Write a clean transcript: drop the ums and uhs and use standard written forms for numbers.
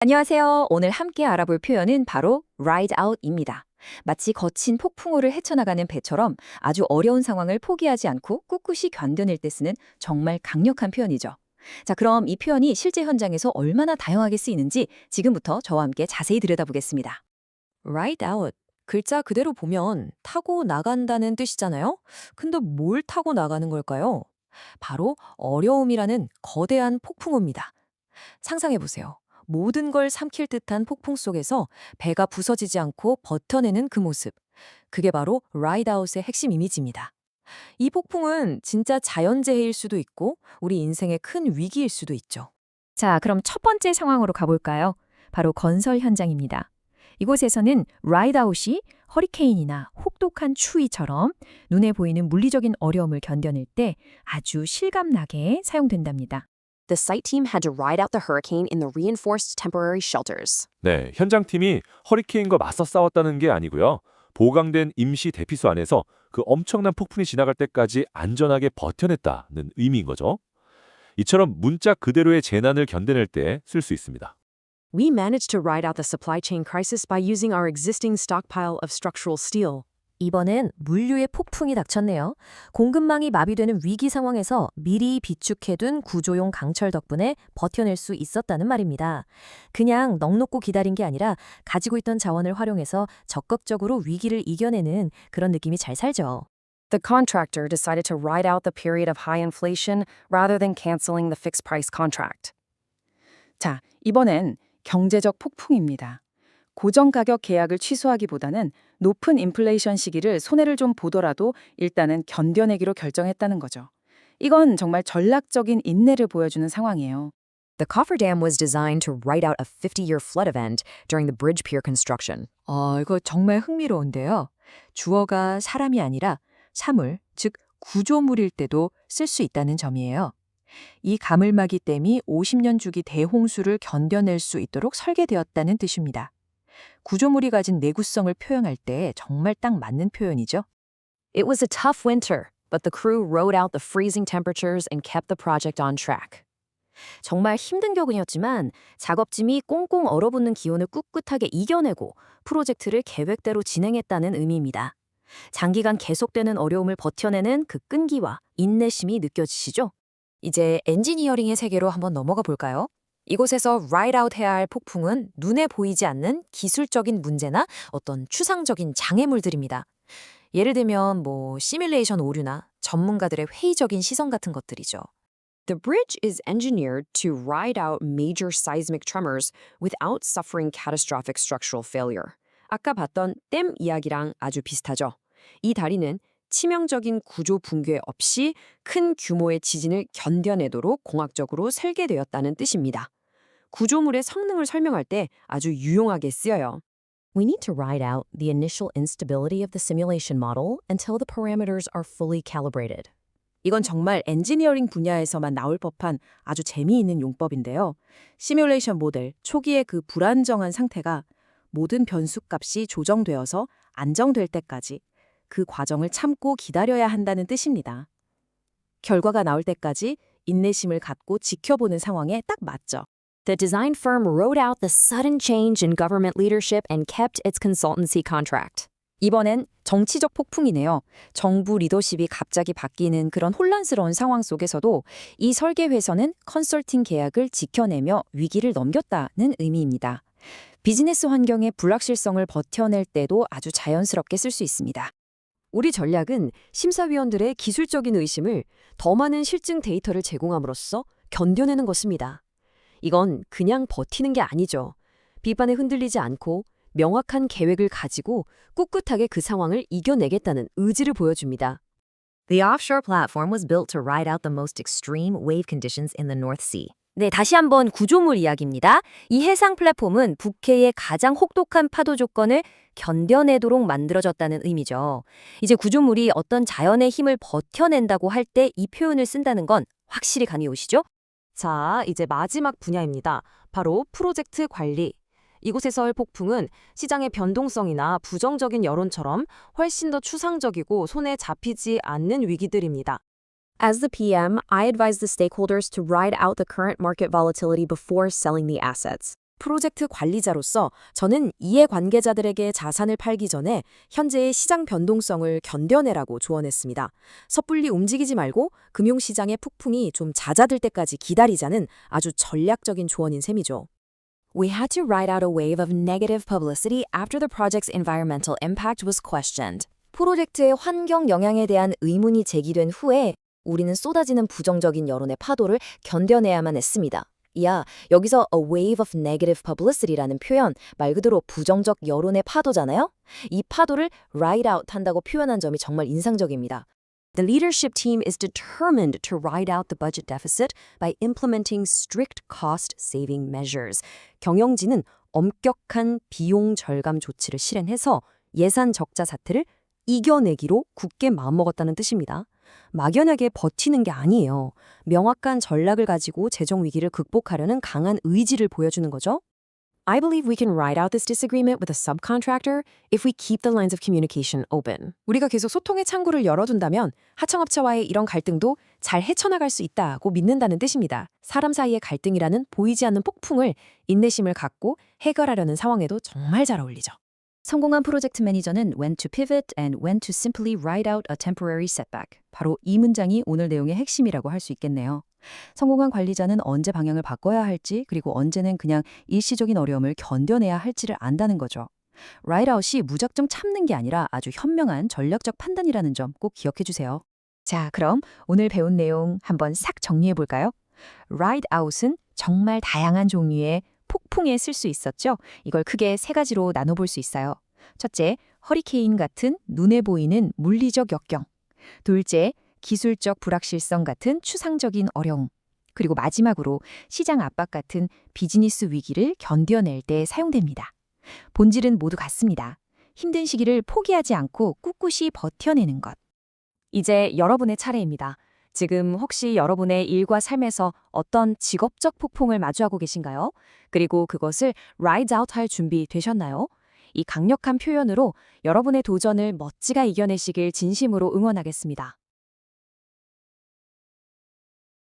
안녕하세요. 오늘 함께 알아볼 표현은 바로 ride out입니다. 마치 거친 폭풍우를 헤쳐나가는 배처럼 아주 어려운 상황을 포기하지 않고 꿋꿋이 견뎌낼 때 쓰는 정말 강력한 표현이죠. 자, 그럼 이 표현이 실제 현장에서 얼마나 다양하게 쓰이는지 지금부터 저와 함께 자세히 들여다보겠습니다. ride out. 글자 그대로 보면 타고 나간다는 뜻이잖아요. 근데 뭘 타고 나가는 걸까요? 바로 어려움이라는 거대한 폭풍우입니다. 상상해 보세요. 모든 걸 삼킬 듯한 폭풍 속에서 배가 부서지지 않고 버텨내는 그 모습. 그게 바로 ride out의 핵심 이미지입니다. 이 폭풍은 진짜 자연재해일 수도 있고 우리 인생의 큰 위기일 수도 있죠. 자, 그럼 첫 번째 상황으로 가볼까요? 바로 건설 현장입니다. 이곳에서는 ride out이 허리케인이나 혹독한 추위처럼 눈에 보이는 물리적인 어려움을 견뎌낼 때 아주 실감나게 사용된답니다. The site team had to ride out the hurricane in the reinforced temporary shelters. 네, 현장팀이 허리케인과 맞서 싸웠다는 게 아니고요. 보강된 임시 대피소 안에서 그 엄청난 폭풍이 지나갈 때까지 안전하게 버텨냈다는 의미인 거죠. 이처럼 문자 그대로의 재난을 견뎌낼 때 쓸 수 있습니다. We managed to ride out the supply chain crisis by using our existing stockpile of structural steel. 이번엔 물류의 폭풍이 닥쳤네요. 공급망이 마비되는 위기 상황에서 미리 비축해둔 구조용 강철 덕분에 버텨낼 수 있었다는 말입니다. 그냥 넋놓고 기다린 게 아니라 가지고 있던 자원을 활용해서 적극적으로 위기를 이겨내는 그런 느낌이 잘 살죠. The contractor decided to ride out the period of high inflation rather than canceling the fixed price contract. 자, 이번엔 경제적 폭풍입니다. 고정가격 계약을 취소하기보다는 높은 인플레이션 시기를 손해를 좀 보더라도 일단은 견뎌내기로 결정했다는 거죠. 이건 정말 전략적인 인내를 보여주는 상황이에요. The cofferdam was designed to ride out a 50-year flood event during the bridge pier construction. 이거 정말 흥미로운데요. 주어가 사람이 아니라 사물, 즉 구조물일 때도 쓸 수 있다는 점이에요. 이 가물막이 댐이 50년 주기 대홍수를 견뎌낼 수 있도록 설계되었다는 뜻입니다. 구조물이 가진 내구성을 표현할 때 정말 딱 맞는 표현이죠. It was a tough winter, but the crew rode out the freezing temperatures and kept the project on track. 정말 힘든 격이었지만 작업팀이 꽁꽁 얼어붙는 기온을 꿋꿋하게 이겨내고 프로젝트를 계획대로 진행했다는 의미입니다. 장기간 계속되는 어려움을 버텨내는 그 끈기와 인내심이 느껴지시죠? 이제 엔지니어링의 세계로 한번 넘어가 볼까요? 이곳에서 ride out 해야 할 폭풍은 눈에 보이지 않는 기술적인 문제나 어떤 추상적인 장애물들입니다. 예를 들면 시뮬레이션 오류나 전문가들의 회의적인 시선 같은 것들이죠. The bridge is engineered to ride out major seismic tremors without suffering catastrophic structural failure. 아까 봤던 댐 이야기랑 아주 비슷하죠. 이 다리는 치명적인 구조 붕괴 없이 큰 규모의 지진을 견뎌내도록 공학적으로 설계되었다는 뜻입니다. 구조물의 성능을 설명할 때 아주 유용하게 쓰여요. We need to ride out the initial instability of the simulation model until the parameters are fully calibrated. 이건 정말 엔지니어링 분야에서만 나올 법한 아주 재미있는 용법인데요. 시뮬레이션 모델 초기의 그 불안정한 상태가 모든 변수값이 조정되어서 안정될 때까지 그 과정을 참고 기다려야 한다는 뜻입니다. 결과가 나올 때까지 인내심을 갖고 지켜보는 상황에 딱 맞죠. The design firm rode out the sudden change in government leadership and kept its consultancy contract. 이번엔 정치적 폭풍이네요. 정부 리더십이 갑자기 바뀌는 그런 혼란스러운 상황 속에서도 이 설계회사는 컨설팅 계약을 지켜내며 위기를 넘겼다는 의미입니다. 비즈니스 환경의 불확실성을 버텨낼 때도 아주 자연스럽게 쓸 수 있습니다. 우리 전략은 심사위원들의 기술적인 의심을 더 많은 실증 데이터를 제공함으로써 견뎌내는 것입니다. 이건 그냥 버티는 게 아니죠. 비판에 흔들리지 않고 명확한 계획을 가지고 꿋꿋하게 그 상황을 이겨내겠다는 의지를 보여줍니다. The offshore platform was built to ride out the most extreme wave conditions in the North Sea. 네, 다시 한번 구조물 이야기입니다. 이 해상 플랫폼은 북해의 가장 혹독한 파도 조건을 견뎌내도록 만들어졌다는 의미죠. 이제 구조물이 어떤 자연의 힘을 버텨낸다고 할 때 이 표현을 쓴다는 건 확실히 감이 오시죠? 자, 이제 마지막 분야입니다. 바로 프로젝트 관리. 이곳에서의 폭풍은 시장의 변동성이나 부정적인 여론처럼 훨씬 더 추상적이고 손에 잡히지 않는 위기들입니다. As the PM, I advise the stakeholders to ride out the current market volatility before selling the assets. 프로젝트 관리자로서 저는 이해관계자들에게 자산을 팔기 전에 현재의 시장 변동성을 견뎌내라고 조언했습니다. 섣불리 움직이지 말고 금융시장의 폭풍이 좀 잦아들 때까지 기다리자는 아주 전략적인 조언인 셈이죠. We had to ride out a wave of negative publicity after the project's environmental impact was questioned. 프로젝트의 환경 영향에 대한 의문이 제기된 후에 우리는 쏟아지는 부정적인 여론의 파도를 견뎌내야만 했습니다. 이야, 여기서 a wave of negative publicity라는 표현, 말 그대로 부정적 여론의 파도잖아요? 이 파도를 ride out 한다고 표현한 점이 정말 인상적입니다. The leadership team is determined to ride out the budget deficit by implementing strict cost-saving measures. 경영진은 엄격한 비용 절감 조치를 실행해서 예산 적자 사태를 이겨내기로 굳게 마음먹었다는 뜻입니다. 막연하게 버티는 게 아니에요. 명확한 전략을 가지고 재정 위기를 극복하려는 강한 의지를 보여주는 거죠. I believe we can ride out this disagreement with a subcontractor if we keep the lines of communication open. 우리가 계속 소통의 창구를 열어둔다면 하청업체와의 이런 갈등도 잘 헤쳐나갈 수 있다고 믿는다는 뜻입니다. 사람 사이의 갈등이라는 보이지 않는 폭풍을 인내심을 갖고 해결하려는 상황에도 정말 잘 어울리죠. 성공한 프로젝트 매니저는 when to pivot and when to simply ride out a temporary setback. 바로 이 문장이 오늘 내용의 핵심이라고 할 수 있겠네요. 성공한 관리자는 언제 방향을 바꿔야 할지 그리고 언제는 그냥 일시적인 어려움을 견뎌내야 할지를 안다는 거죠. ride out이 무작정 참는 게 아니라 아주 현명한 전략적 판단이라는 점 꼭 기억해 주세요. 자, 그럼 오늘 배운 내용 한번 싹 정리해 볼까요? ride out은 정말 다양한 종류의 폭풍에 쓸 수 있었죠. 이걸 크게 세 가지로 나눠볼 수 있어요. 첫째, 허리케인 같은 눈에 보이는 물리적 역경. 둘째, 기술적 불확실성 같은 추상적인 어려움. 그리고 마지막으로 시장 압박 같은 비즈니스 위기를 견뎌낼 때 사용됩니다. 본질은 모두 같습니다. 힘든 시기를 포기하지 않고 꿋꿋이 버텨내는 것. 이제 여러분의 차례입니다. 지금 혹시 여러분의 일과 삶에서 어떤 직업적 폭풍을 마주하고 계신가요? 그리고 그것을 ride out 할 준비 되셨나요? 이 강력한 표현으로 여러분의 도전을 멋지게 이겨내시길 진심으로 응원하겠습니다.